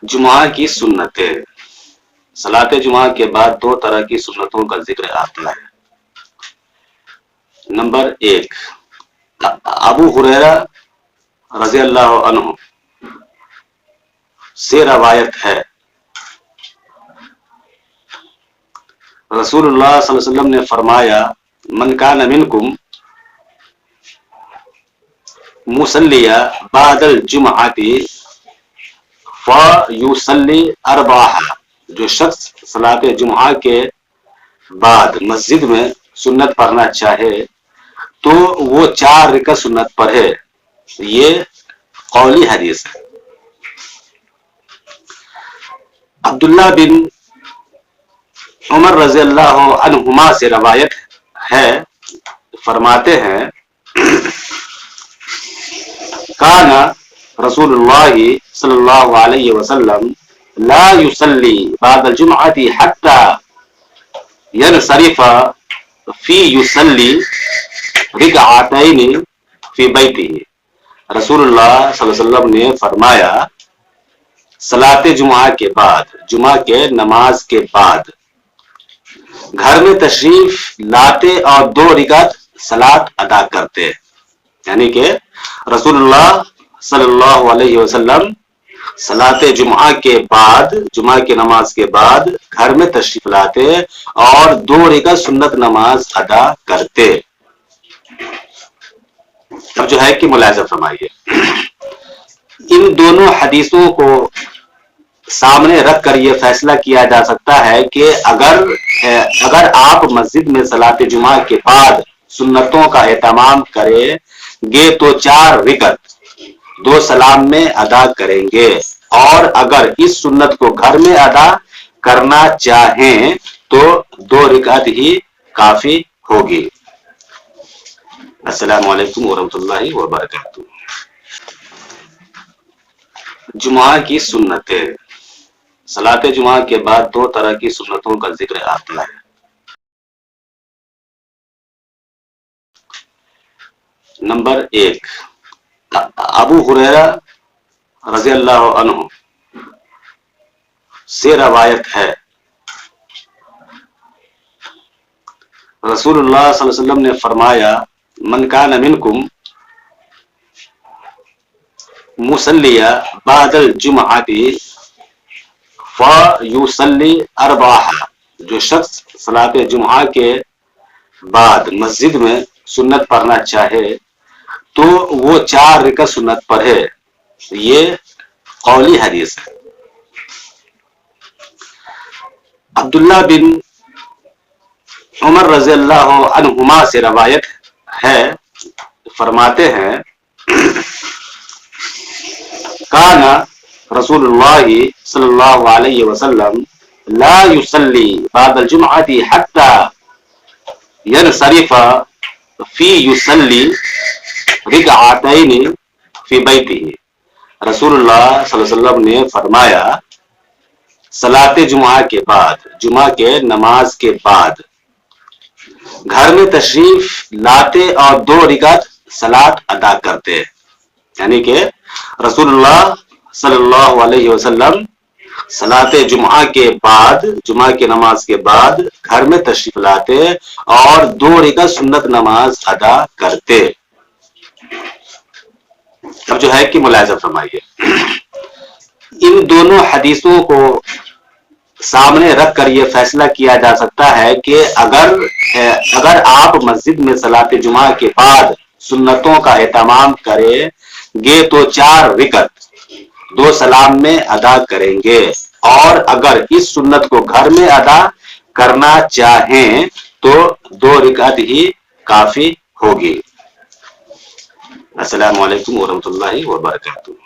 जुमा की सुन्नतें। सलात जुमा के बाद दो तरह की सुन्नतों का जिक्र आता है। नंबर एक, अबू हुरैरा रज़ी अल्लाह अन्हु से रवायत है, रसूलुल्लाह सल्लल्लाहु अलैहि वसल्लम ने फरमाया, मन कान मिनकुम मुसल्लिया बादल जुमआती फयुसल्ली अरबाहा, जो शख्स सलात जुमा के बाद मस्जिद में सुन्नत पढ़ना चाहे तो वो 4 रकात सुन्नत पढ़े। ये कौली हदीस है। अब्दुल्ला बिन उमर रज़ी अल्लाह अन्हुमा से रवायत है, फरमाते हैं, काना रसूलुल्लाह सल्लल्लाहु अलैहि वसल्लम ला युसल्ली बादल जुमअती हत्ता यनसरिफा फी युसल्ली रिकअतैनि फी बैतिही। रसूलुल्लाह सल्लल्लाहु अलैहि वसल्लम ने फरमाया, सलाते जुमा के बाद, जुमा के नमाज के बाद घर में तशरीफ लाते और 2 रकात सलात अदा करते। यानी कि रसूलुल्लाह सल्लल्लाहु अलैहि वसल्लम सलाते जुमा के बाद, जुमा की नमाज के बाद घर में तशरीफ लाते और 2 रकात सुन्नत नमाज अदा करते। अब जो है कि मुलाहिजा फरमाइए, इन दोनों हदीसों को सामने रख कर यह फैसला किया जा सकता है कि अगर आप मस्जिद में सलात जुमा के बाद सुन्नतों का एहतमाम करेंगे तो 4 रकात 2 सलाम में अदा करेंगे, और अगर इस सुन्नत को घर में अदा करना चाहें तो 2 रकात ही काफी होगी। अस्सलामु अलैकुम वरहमतुल्लाहि वबरकातुहू। जुमा की सुन्नतें। सलात जुमा के बाद 2 तरह की सुन्नतों का जिक्र आता है। नंबर एक, अबू हुरैरा रज़ी अल्लाह अन्हु से रवायत है, रसूलुल्लाह सल्लल्लाहु अलैहि वसल्लम ने फरमाया, मन कान मिनकुम मुसल्लिया बादल जुमआती फयुसल्ली अरबाहा, जो शख्स सलात जुमा के बाद मस्जिद में सुन्नत पढ़ना चाहे तो वो 4 रकात सुन्नत पढ़े। ये कौली हदीस है। अब्दुल्ला बिन उमर रज़ी अल्लाह अन्हुमा से रवायत है, फरमाते हैं, काना रसूलुल्लाह सल्लल्लाहु अलैहि वसल्लम ला युसल्ली बादल जुमअती हत्ता यनसरिफा फी युसल्ली रिकअतैनि फी बैतिही। रसूलुल्लाह सल्लल्लाहु अलैहि वसल्लम ने फरमाया, सलाते जुमा के बाद, जुमा के नमाज के बाद घर में तशरीफ लाते और 2 रकात सलात अदा करते। यानी कि रसूलुल्लाह सल्लल्लाहु अलैहि वसल्लम सलाते जुमा के बाद, जुमा की नमाज के बाद घर में तशरीफ लाते और 2 रकात सुन्नत नमाज अदा करते। अब जो है कि मुलाहिजा फरमाइए, इन दोनों हदीसों को सामने रख कर यह फैसला किया जा सकता है कि अगर आप मस्जिद में सलात जुमा के बाद सुन्नतों का एहतमाम करेंगे तो 4 रकात 2 सलाम में अदा करेंगे, और अगर इस सुन्नत को घर में अदा करना चाहें तो 2 रकात ही काफी होगी। अस्सलामु अलैकुम वरहमतुल्लाहि वबरकातुहू।